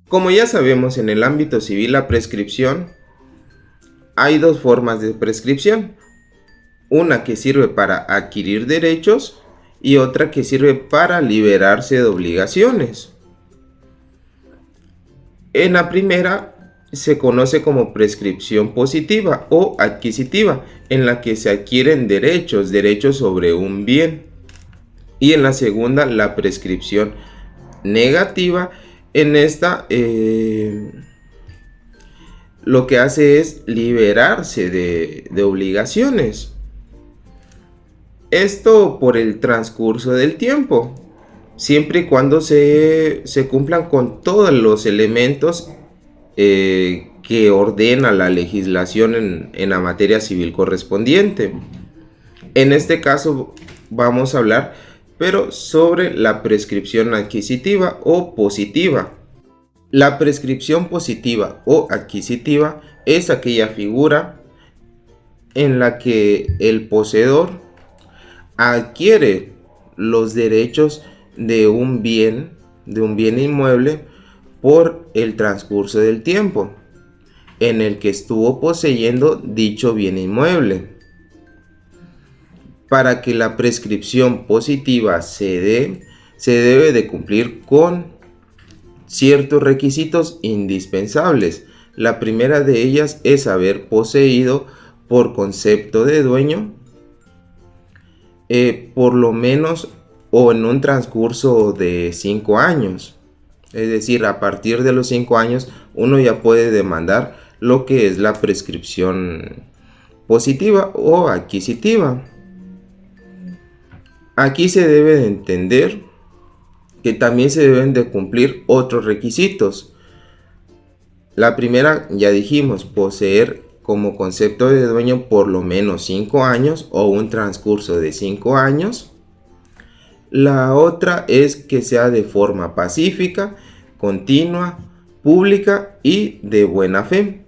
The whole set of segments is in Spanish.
Como ya sabemos, en el ámbito civil la prescripción, hay dos formas de prescripción. Una que sirve para adquirir derechos y otra que sirve para liberarse de obligaciones. En la primera se conoce como prescripción positiva o adquisitiva, en la que se adquieren derechos sobre un bien. Y en la segunda, la prescripción negativa. En esta lo que hace es liberarse de obligaciones. Esto por el transcurso del tiempo, siempre y cuando se cumplan con todos los elementos que ordena la legislación en la materia civil correspondiente. En este caso vamos a hablar, pero sobre la prescripción adquisitiva o positiva. La prescripción positiva o adquisitiva es aquella figura en la que el poseedor adquiere los derechos de un bien inmueble por el transcurso del tiempo en el que estuvo poseyendo dicho bien inmueble. Para que la prescripción positiva se dé, se debe de cumplir con ciertos requisitos indispensables. La primera de ellas es haber poseído por concepto de dueño por lo menos o en un transcurso de 5 años. Es decir, a partir de los 5 años uno ya puede demandar lo que es la prescripción positiva o adquisitiva. Aquí se debe de entender que también se deben de cumplir otros requisitos. La primera, ya dijimos, poseer como concepto de dueño por lo menos 5 años o un transcurso de 5 años. La otra es que sea de forma pacífica, continua, pública y de buena fe.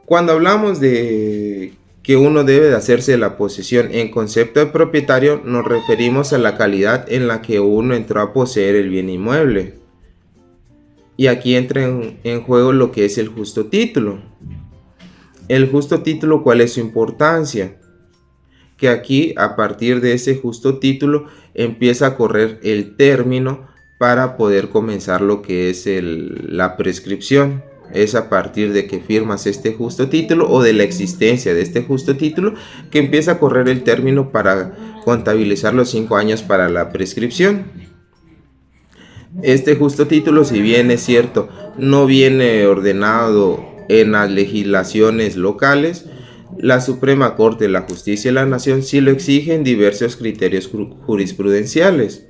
Cuando hablamos de que uno debe de hacerse la posesión en concepto de propietario, nos referimos a la calidad en la que uno entró a poseer el bien inmueble. Y aquí entra en juego lo que es el justo título. El justo título, ¿cuál es su importancia? Que aquí, a partir de ese justo título, empieza a correr el término para poder comenzar lo que es la prescripción. Es a partir de que firmas este justo título o de la existencia de este justo título que empieza a correr el término para contabilizar los 5 años para la prescripción. Este justo título, si bien es cierto, no viene ordenado en las legislaciones locales, la Suprema Corte de la Justicia de la Nación sí lo exige en diversos criterios jurisprudenciales.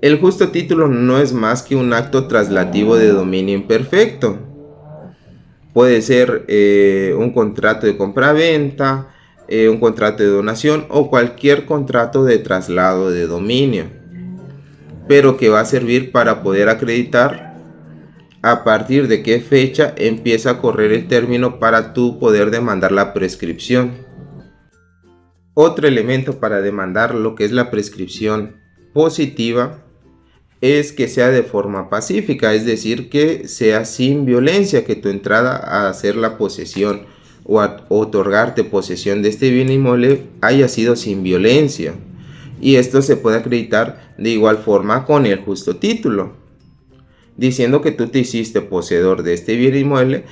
El justo título no es más que un acto traslativo de dominio imperfecto. Puede ser un contrato de compra-venta, un contrato de donación o cualquier contrato de traslado de dominio, pero que va a servir para poder acreditar a partir de qué fecha empieza a correr el término para tú poder demandar la prescripción. Otro elemento para demandar lo que es la prescripción positiva es que sea de forma pacífica, es decir, que sea sin violencia, que tu entrada a hacer la posesión o a otorgarte posesión de este bien inmueble haya sido sin violencia. Y esto se puede acreditar de igual forma con el justo título, diciendo que tú te hiciste poseedor de este bien inmueble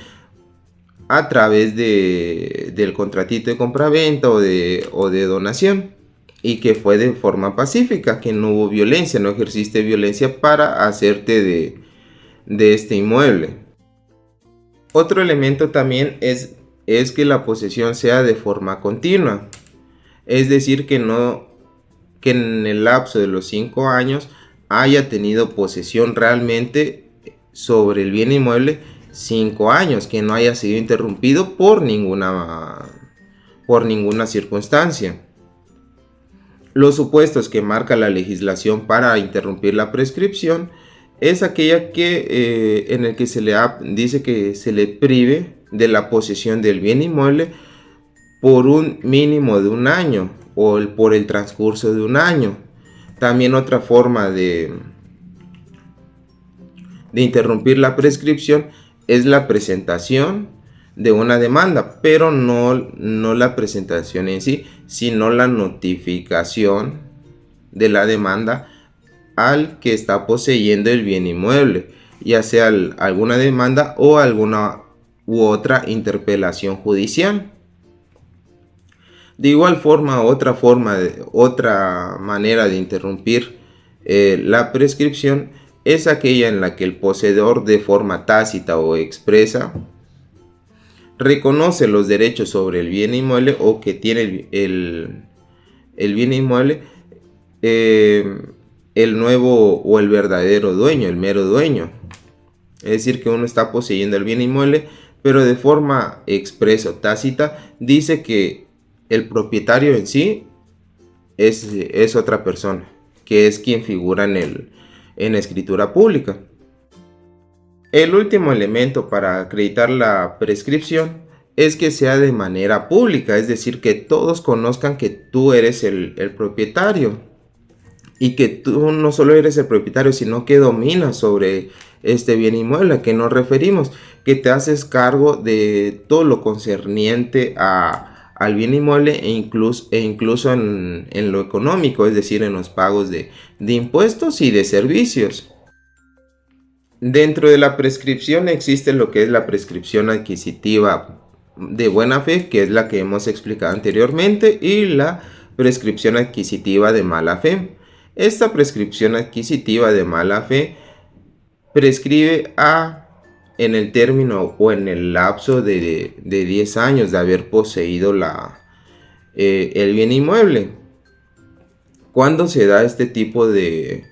a través del contratito de compraventa o de donación, y que fue de forma pacífica, que no hubo violencia, no ejerciste violencia para hacerte de este inmueble. Otro elemento también es que la posesión sea de forma continua, es decir, que en el lapso de los 5 años haya tenido posesión realmente sobre el bien inmueble 5 años, que no haya sido interrumpido por ninguna circunstancia. Los supuestos que marca la legislación para interrumpir la prescripción es aquella en el que se le dice que se le prive de la posesión del bien inmueble por un mínimo de un año o por el transcurso de un año. También otra forma de de interrumpir la prescripción es la presentación de una demanda, pero no la presentación en sí, sino la notificación de la demanda al que está poseyendo el bien inmueble, ya sea alguna demanda o alguna u otra interpelación judicial. De igual forma, otra manera de interrumpir la prescripción es aquella en la que el poseedor, de forma tácita o expresa, reconoce los derechos sobre el bien inmueble o que tiene el bien inmueble, el nuevo o el verdadero dueño, el mero dueño. Es decir, que uno está poseyendo el bien inmueble, pero de forma expresa o tácita dice que el propietario en sí es otra persona, que es quien figura en escritura pública. El último elemento para acreditar la prescripción es que sea de manera pública, es decir, que todos conozcan que tú eres el propietario y que tú no solo eres el propietario, sino que dominas sobre este bien inmueble a que nos referimos, que te haces cargo de todo lo concerniente al bien inmueble e incluso en lo económico, es decir, en los pagos de impuestos y de servicios. Dentro de la prescripción existe lo que es la prescripción adquisitiva de buena fe, que es la que hemos explicado anteriormente, y la prescripción adquisitiva de mala fe. Esta prescripción adquisitiva de mala fe prescribe en el término o en el lapso de 10 años de haber poseído el bien inmueble. ¿Cuándo se da este tipo de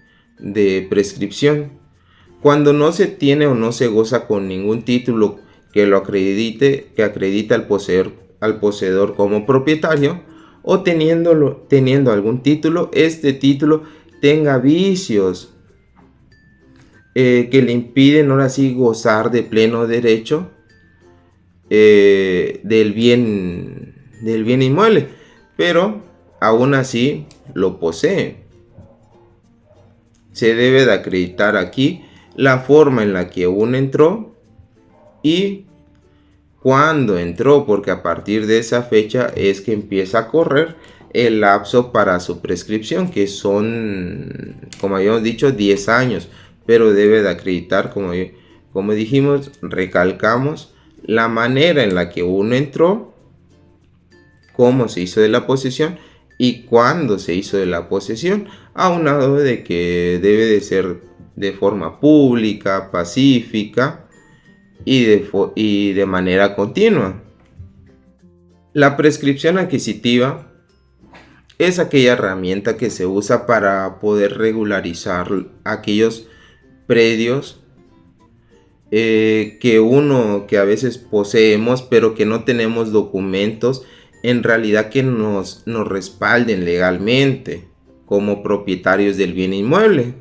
prescripción? Cuando no se tiene o no se goza con ningún título que lo acredite, que acredita al poseedor como propietario, o teniendo algún título, este título tenga vicios que le impiden ahora sí gozar de pleno derecho del bien inmueble, pero aún así lo posee. Se debe de acreditar aquí la forma en la que uno entró y cuándo entró, porque a partir de esa fecha es que empieza a correr el lapso para su prescripción, que son, como habíamos dicho, 10 años, pero debe de acreditar, como dijimos, recalcamos, la manera en la que uno entró, cómo se hizo de la posesión y cuándo se hizo de la posesión, aunado de que debe de ser de forma pública, pacífica y de manera continua. La prescripción adquisitiva es aquella herramienta que se usa para poder regularizar aquellos predios que a veces poseemos, pero que no tenemos documentos en realidad que nos respalden legalmente como propietarios del bien inmueble.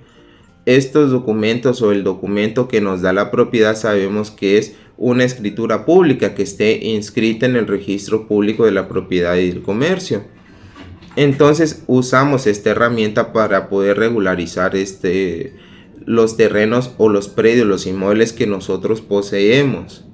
Estos documentos o el documento que nos da la propiedad sabemos que es una escritura pública que esté inscrita en el registro público de la propiedad y del comercio. Entonces usamos esta herramienta para poder regularizar los terrenos o los predios, los inmuebles que nosotros poseemos.